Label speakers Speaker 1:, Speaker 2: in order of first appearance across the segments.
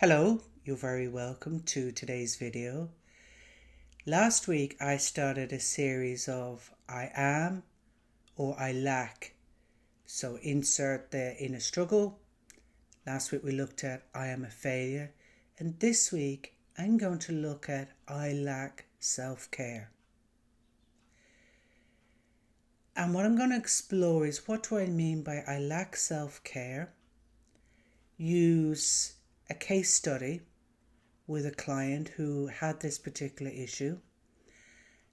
Speaker 1: Hello, you're very welcome to today's video. Last week I started a series of I am or I lack. So insert the inner struggle. Last week we looked at I am a failure. And this week I'm going to look at I lack self-care. And what I'm going to explore is what do I mean by I lack self-care? Use a case study with a client who had this particular issue,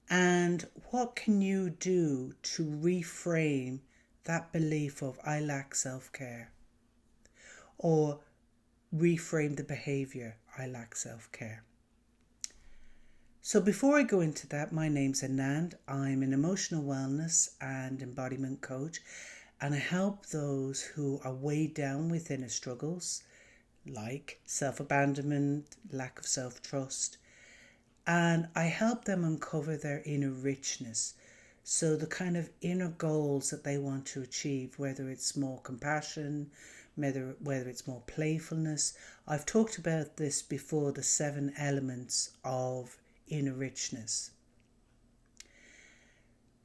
Speaker 1: and what can you do to reframe that belief of I lack self-care, or reframe the behavior I lack self-care. So before I go into that, my name's Anand. I'm an emotional wellness and embodiment coach, and I help those who are weighed down with inner struggles like self-abandonment, lack of self-trust, and I help them uncover their inner richness. So the kind of inner goals that they want to achieve, whether it's more compassion, whether it's more playfulness. I've talked about this before, the 7 elements of inner richness.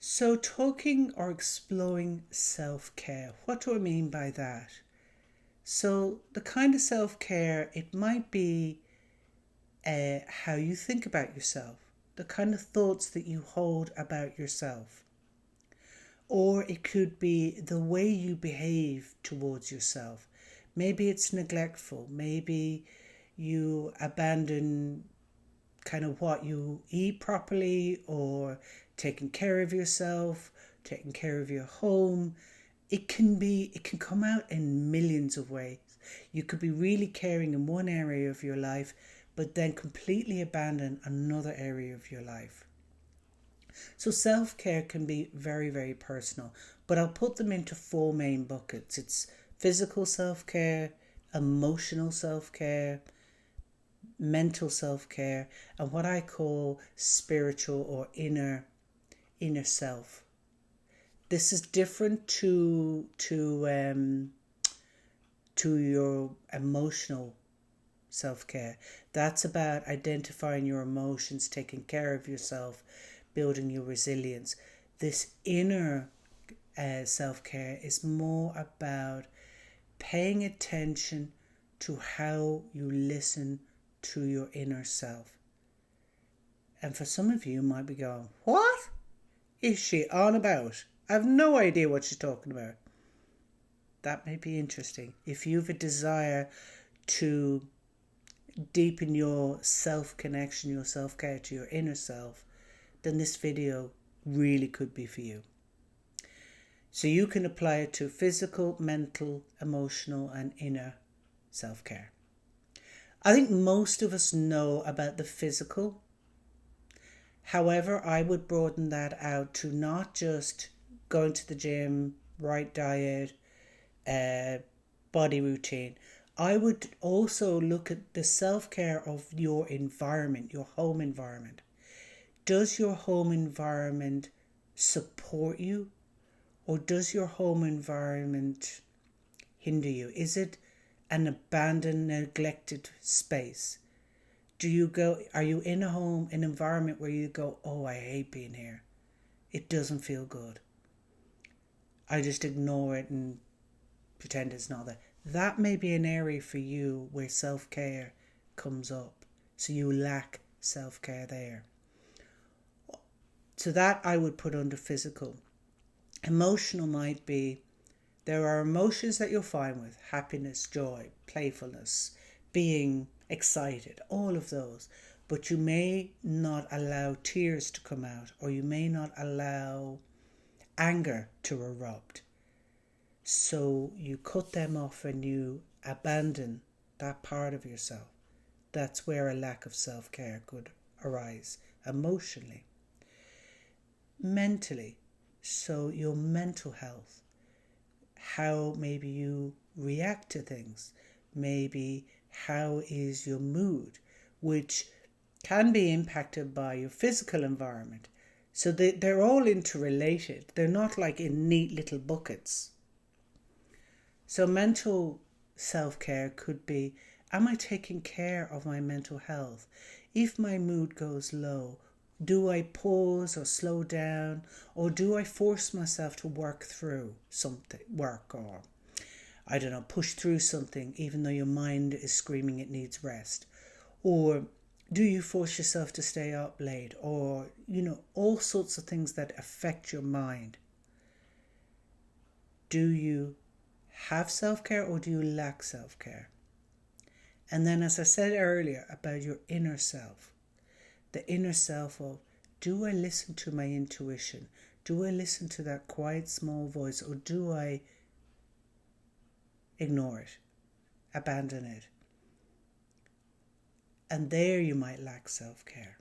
Speaker 1: So talking or exploring self-care, what do I mean by that? So the kind of self-care, it might be how you think about yourself, the kind of thoughts that you hold about yourself. Or it could be the way you behave towards yourself. Maybe it's neglectful. Maybe you abandon kind of what you eat properly, or taking care of yourself, taking care of your home. It can come out in millions of ways. You could be really caring in one area of your life, but then completely abandon another area of your life. So self-care can be very, very personal, but I'll put them into 4 main buckets. It's physical self-care, emotional self-care, mental self-care, and what I call spiritual or inner self. This is different to your emotional self-care. That's about identifying your emotions, taking care of yourself, building your resilience. This inner self-care is more about paying attention to how you listen to your inner self. And for some of you might be going, what is she on about? I have no idea what she's talking about. That may be interesting. If you have a desire to deepen your self-connection, your self-care to your inner self, then this video really could be for you. So you can apply it to physical, mental, emotional, and inner self-care. I think most of us know about the physical. However, I would broaden that out to not just going to the gym, right diet, body routine. I would also look at the self-care of your environment, your home environment. Does your home environment support you, or does your home environment hinder you? Is it an abandoned, neglected space? Are you in an environment where you go, oh, I hate being here. It doesn't feel good. I just ignore it and pretend it's not there. That may be an area for you where self-care comes up. So you lack self-care there. So that I would put under physical. Emotional might be, there are emotions that you're fine with. Happiness, joy, playfulness, being excited, all of those. But you may not allow tears to come out, or you may not allow anger to erupt. So you cut them off and you abandon that part of yourself. That's where a lack of self-care could arise emotionally. Mentally, so your mental health, how maybe you react to things, maybe how is your mood, which can be impacted by your physical environment. So they're all interrelated. They're not like in neat little buckets. So mental self-care could be am I taking care of my mental health? If my mood goes low, do I pause or slow down, or do I force myself to work through something, or I don't know, push through something even though your mind is screaming it needs rest? Or do you force yourself to stay up late? Or, all sorts of things that affect your mind. Do you have self-care or do you lack self-care? And then, as I said earlier about your inner self, the inner self of, do I listen to my intuition? Do I listen to that quiet small voice, or do I ignore it, abandon it? And there you might lack self-care.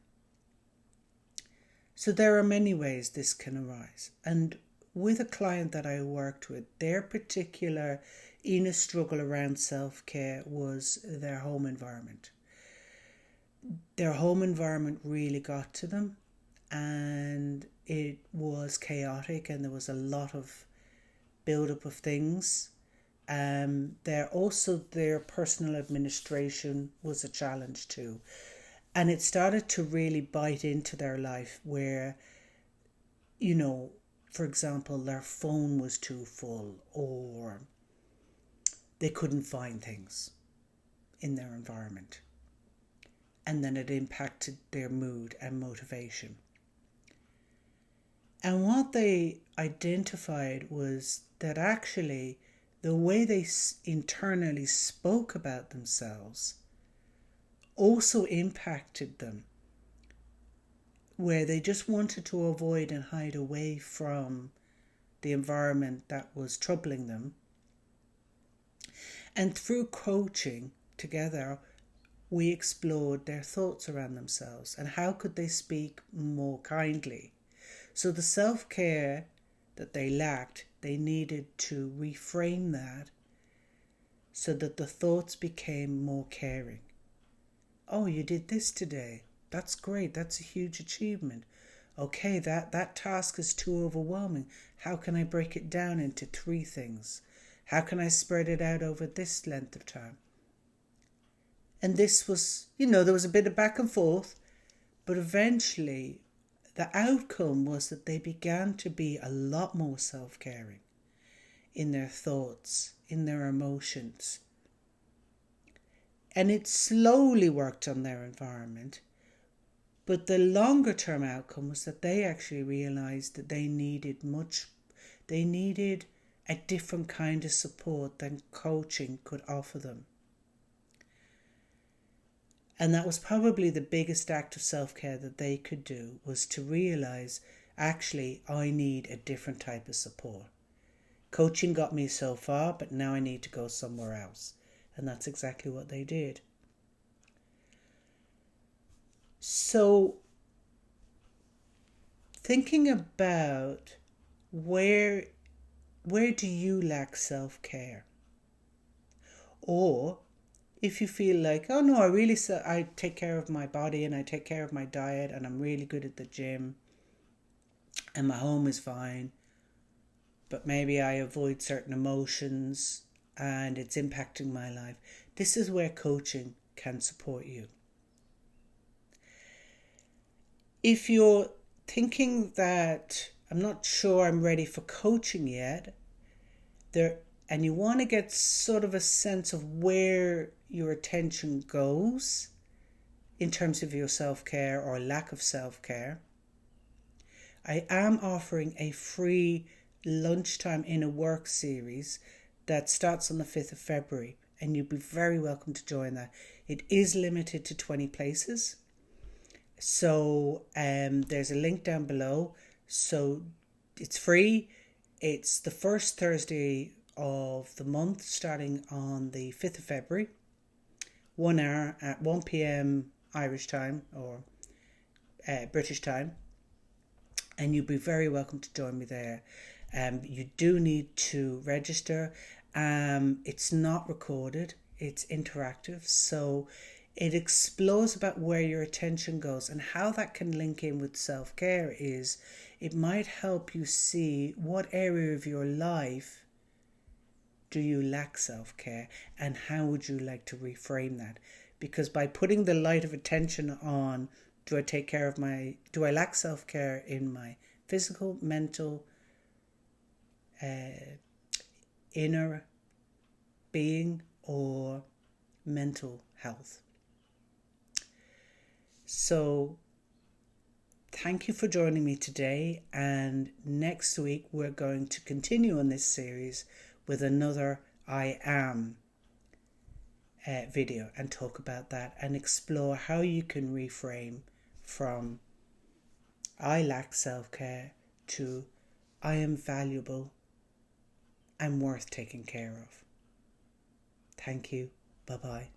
Speaker 1: So there are many ways this can arise. And with a client that I worked with, their particular inner struggle around self-care was their home environment. Their home environment really got to them, and it was chaotic, and there was a lot of build-up of things. Their personal administration was a challenge too. And it started to really bite into their life where, for example, their phone was too full, or they couldn't find things in their environment. And then it impacted their mood and motivation. And what they identified was that actually the way they internally spoke about themselves also impacted them, where they just wanted to avoid and hide away from the environment that was troubling them. And through coaching together, we explored their thoughts around themselves and how could they speak more kindly. So the self-care that they lacked, they needed to reframe that so that the thoughts became more caring. Oh, you did this today. That's great. That's a huge achievement. Okay, that task is too overwhelming. How can I break it down into 3 things? How can I spread it out over this length of time? And this was, there was a bit of back and forth, but eventually the outcome was that they began to be a lot more self-caring in their thoughts, in their emotions. And it slowly worked on their environment. But the longer term outcome was that they actually realized that they needed a different kind of support than coaching could offer them. And that was probably the biggest act of self-care that they could do, was to realize, actually, I need a different type of support. Coaching got me so far, but now I need to go somewhere else. And that's exactly what they did. So, thinking about where do you lack self-care? Or if you feel like, oh no, I take care of my body and I take care of my diet and I'm really good at the gym and my home is fine, but maybe I avoid certain emotions and it's impacting my life. This is where coaching can support you. If you're thinking that I'm not sure I'm ready for coaching yet, and you want to get sort of a sense of where your attention goes in terms of your self-care or lack of self-care, I am offering a free lunchtime in a work series that starts on the 5th of February, and you'd be very welcome to join that. It is limited to 20 places. So there's a link down below. So it's free. It's the first Thursday of the month, starting on the 5th of February, 1 hour at 1 p.m. Irish time or British time. And you'd be very welcome to join me there. You do need to register. It's not recorded. It's interactive. So it explores about where your attention goes, and how that can link in with self-care is it might help you see what area of your life do you lack self-care, and how would you like to reframe that? Because by putting the light of attention on, do I lack self-care in my physical, mental, inner being, or mental health? So thank you for joining me today, and next week we're going to continue on this series with another I Am video and talk about that and explore how you can reframe from I lack self-care to I am valuable and worth taking care of. Thank you. Bye-bye.